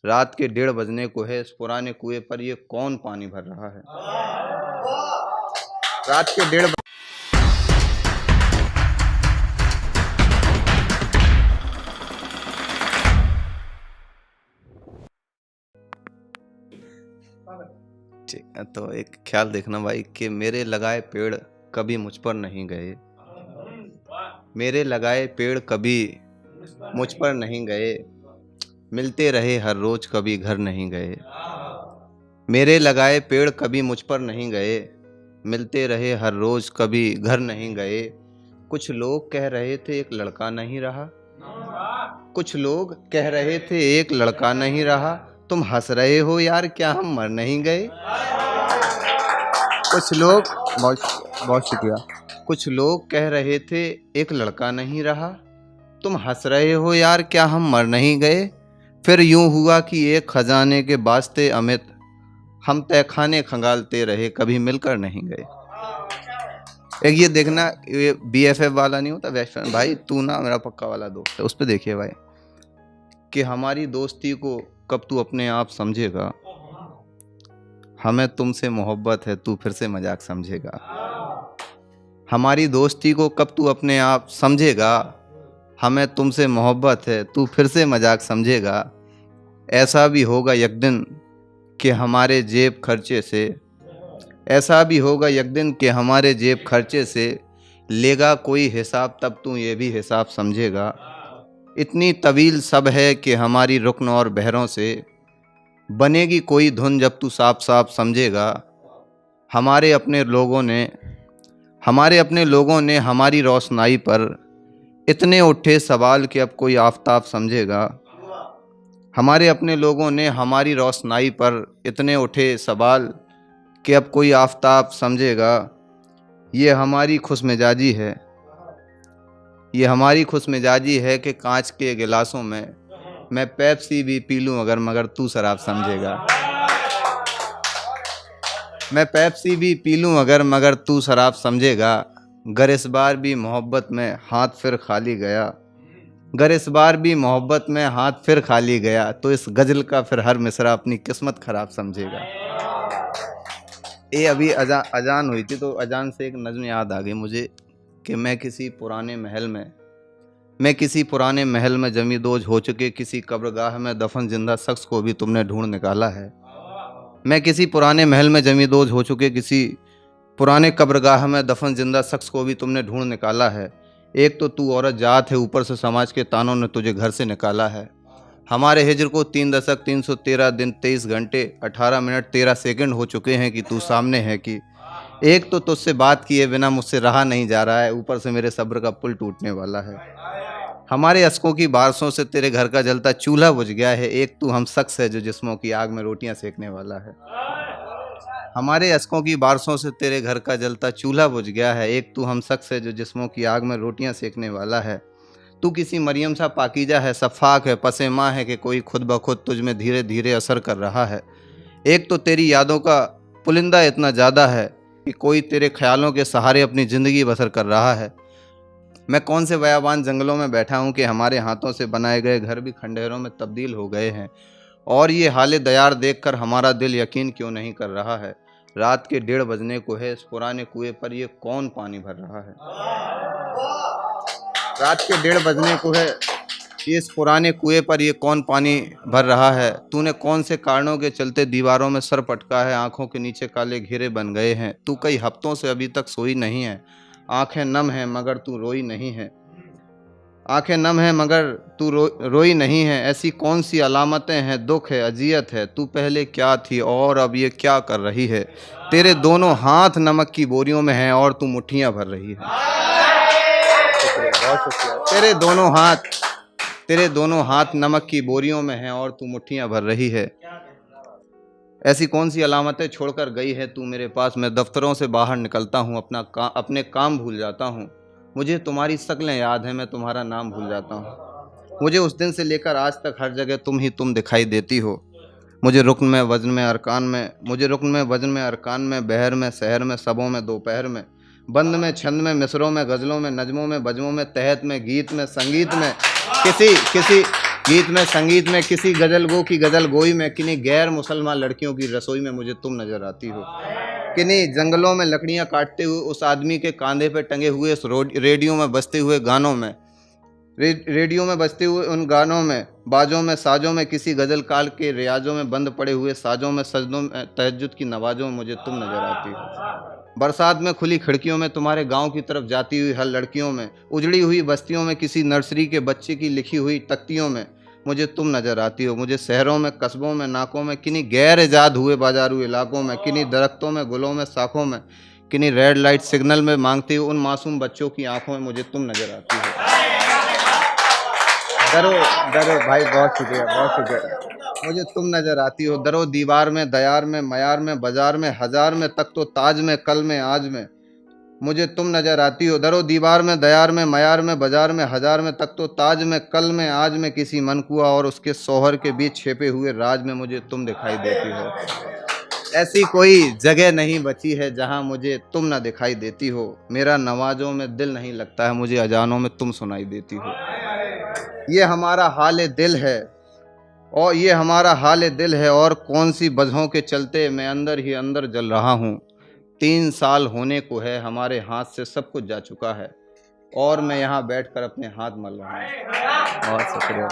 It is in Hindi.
रात के 1:30 बजने को है, इस पुराने कुएं पर ये कौन पानी भर रहा है। रात के 1:30 ठीक है, तो एक ख्याल देखना भाई कि मेरे लगाए पेड़ कभी मुझ पर नहीं गए, मेरे लगाए पेड़ कभी मुझ पर नहीं गए, मिलते रहे हर रोज कभी घर नहीं गए। मेरे लगाए पेड़ कभी मुझ पर नहीं गए, मिलते रहे हर रोज कभी घर नहीं गए। कुछ लोग कह रहे थे एक लड़का नहीं रहा, कुछ लोग कह रहे थे एक लड़का नहीं रहा। तुम हंस रहे हो यार, क्या हम मर नहीं गए। कुछ लोग बहुत बहुत शुक्रिया। कुछ लोग कह रहे थे एक लड़का नहीं रहा, तुम हंस रहे हो यार, क्या हम मर नहीं गए। फिर यूं हुआ कि एक खजाने के वास्ते अमित हम तहखाने खंगालते रहे, कभी मिलकर नहीं गए। एक ये देखना, ये BFF वाला नहीं होता बेस्ट फ्रेंड, भाई तू ना मेरा पक्का वाला दोस्त है, उस पर देखिए भाई कि हमारी दोस्ती को कब तू अपने आप समझेगा, हमें तुमसे मोहब्बत है तू फिर से मजाक समझेगा। हमारी दोस्ती को कब तू अपने आप समझेगा, हमें तुमसे मोहब्बत है तू फिर से मजाक समझेगा। ऐसा भी होगा एक दिन कि हमारे जेब खर्चे से, ऐसा भी होगा एक दिन कि हमारे जेब खर्चे से लेगा कोई हिसाब, तब तू ये भी हिसाब समझेगा। इतनी तवील सब है कि हमारी रुकन और बहरों से बनेगी कोई धुन, जब तू साफ साफ समझेगा। हमारे अपने लोगों ने हमारी रोशनाई पर इतने उठे सवाल कि अब कोई आफताब समझेगा। हमारे अपने लोगों ने हमारी रोशनाई पर इतने उठे सवाल कि अब कोई आफताब समझेगा। ये हमारी खुशमिजाजी है, ये हमारी खुशमिजाजी है कि कांच के गिलासों में मैं पेप्सी भी पी लूं अगर, मगर तू शराब समझेगा। मैं पेप्सी भी पी लूं अगर, मगर तू शराब समझेगा। गर इस बार भी मोहब्बत में हाथ फिर खाली गया, गर इस बार भी मोहब्बत में हाथ फिर खाली गया, तो इस गजल का फिर हर मिसरा अपनी किस्मत खराब समझेगा। ये अभी अजान हुई थी, तो अजान से एक नज़्म याद आ गई मुझे कि मैं किसी पुराने महल में जमींदोज हो चुके किसी कब्रगाह में दफन जिंदा शख्स को भी तुमने ढूंढ निकाला है। मैं किसी पुराने महल में जमींदोज हो चुके किसी पुराने कब्रगाह में दफन जिंदा शख्स को भी तुमने ढूंढ निकाला है। एक तो तू औरत जात है, ऊपर से समाज के तानों ने तुझे घर से निकाला है। हमारे हिजर को 3 दशक 313 दिन 23 घंटे 18 मिनट 13 सेकंड हो चुके हैं कि तू सामने है। कि एक तो तुझसे बात किए बिना मुझसे रहा नहीं जा रहा है, ऊपर से मेरे सब्र का पुल टूटने वाला है। हमारे अश्कों की बारिशों से तेरे घर का जलता चूल्हा बुझ गया है, एक तू हम शख्स है जो जिस्मों की आग में रोटियां सेकने वाला है। हमारे अश्कों की बारिशों से तेरे घर का जलता चूल्हा बुझ गया है, एक तू हम शख्स है जो जिस्मों की आग में रोटियां सेकने वाला है। तू किसी मरियम सा पाकीजा है, सफ़ाक है, पसे माँ है कि कोई खुद ब खुद तुझ में धीरे धीरे असर कर रहा है। एक तो तेरी यादों का पुलिंदा इतना ज़्यादा है कि कोई तेरे ख्यालों के सहारे अपनी ज़िंदगी बसर कर रहा है। मैं कौन से बयाबान जंगलों में बैठा हूँ कि हमारे हाथों से बनाए गए घर भी खंडहरों में तब्दील हो गए हैं, और ये हाल दयार देखकर हमारा दिल यकीन क्यों नहीं कर रहा है। रात के 1:30 बजने को है, इस पुराने कुएं पर ये कौन पानी भर रहा है। रात के 1:30 बजने को है, इस पुराने कुएं पर ये कौन पानी भर रहा है। तूने कौन से कारणों के चलते दीवारों में सर पटका है, आंखों के नीचे काले घेरे बन गए हैं। तू कई हफ्तों से अभी तक सोई नहीं है, आंखें नम हैं मगर तू रोई नहीं है। आंखें नम हैं मगर तू रोई नहीं है। ऐसी कौन सी अलामतें हैं, दुख है, अजियत है। तू पहले क्या थी और अब ये क्या कर रही है। तेरे दोनों हाथ नमक की बोरियों में हैं और तू मुट्ठियां भर रही है। बहुत शुक्रिया। तेरे दोनों हाथ नमक की बोरियों में हैं और तू मुट्ठियां भर रही है। ऐसी कौन सी अलामतें छोड़कर गई है तू मेरे पास। मैं दफ्तरों से बाहर निकलता हूँ, अपने काम भूल जाता हूँ। मुझे तुम्हारी शक्लें याद हैं, मैं तुम्हारा नाम भूल जाता हूँ। मुझे उस दिन से लेकर आज तक हर जगह तुम ही तुम दिखाई देती हो। मुझे रुकन में वजन में अरकान में, बहर में, शहर में, सबों में, दोपहर में, बंद में, छंद में, मिसरों में, गज़लों में, नज़मों में, बज़मों में, तहत में, गीत में, संगीत में, गीत में संगीत में किसी गजल गो की गजल गोई में, किन्हीं गैर मुसलमान लड़कियों की रसोई में मुझे तुम नजर आती हो। किन्हीं जंगलों में लकड़ियां काटते हुए उस आदमी के कांधे पे टंगे हुए उस रेडियो में बजते हुए गानों में, रेडियो में बजते हुए उन गानों में, बाजों में साजों में, किसी गजल काल के रियाजों में बंद पड़े हुए साजों में, सजदों में तहज्जुद की नवाजों में मुझे तुम नजर आती हो। बरसात में खुली खिड़कियों में, तुम्हारे गांव की तरफ जाती हुई हर लड़कियों में, उजड़ी हुई बस्तियों में, किसी नर्सरी के बच्चे की लिखी हुई तख्तियों में मुझे तुम नजर आती हो। मुझे शहरों में, कस्बों में, नाकों में, किन्हीं गैर इजाद हुए बाजारू इलाकों में, किन्हीं दरख्तों में, गुलों में, शाखों में, किन्हीं रेड लाइट सिग्नल में मांगती हुई उन मासूम बच्चों की आंखों में मुझे तुम नजर आती हो। दरो दरो भाई, बहुत शुक्रिया, बहुत शुक्रिया। मुझे तुम नजर आती हो। दरो दीवार में, दयार में, मयार में, बाजार में, हजार में, तक तो ताज में, कल में, आज में मुझे तुम नजर आती हो। दरो दीवार में, दयार में, मयार में, बाजार में, हजार में, तक तो ताज में, कल में, आज में, किसी मनकुआ और उसके सोहर के बीच छिपे हुए राज में मुझे तुम दिखाई देती हो। ऐसी कोई जगह नहीं बची है जहां मुझे तुम ना दिखाई देती हो। मेरा नवाजों में दिल नहीं लगता है, मुझे अजानों में तुम सुनाई देती हो। ये हमारा हाल दिल है, और ये हमारा हाल दिल है, और कौन सी वजहों के चलते मैं अंदर ही अंदर जल रहा हूँ। 3 साल होने को है, हमारे हाथ से सब कुछ जा चुका है, और मैं यहाँ बैठकर अपने हाथ मल रहा हूँ। बहुत शुक्रिया।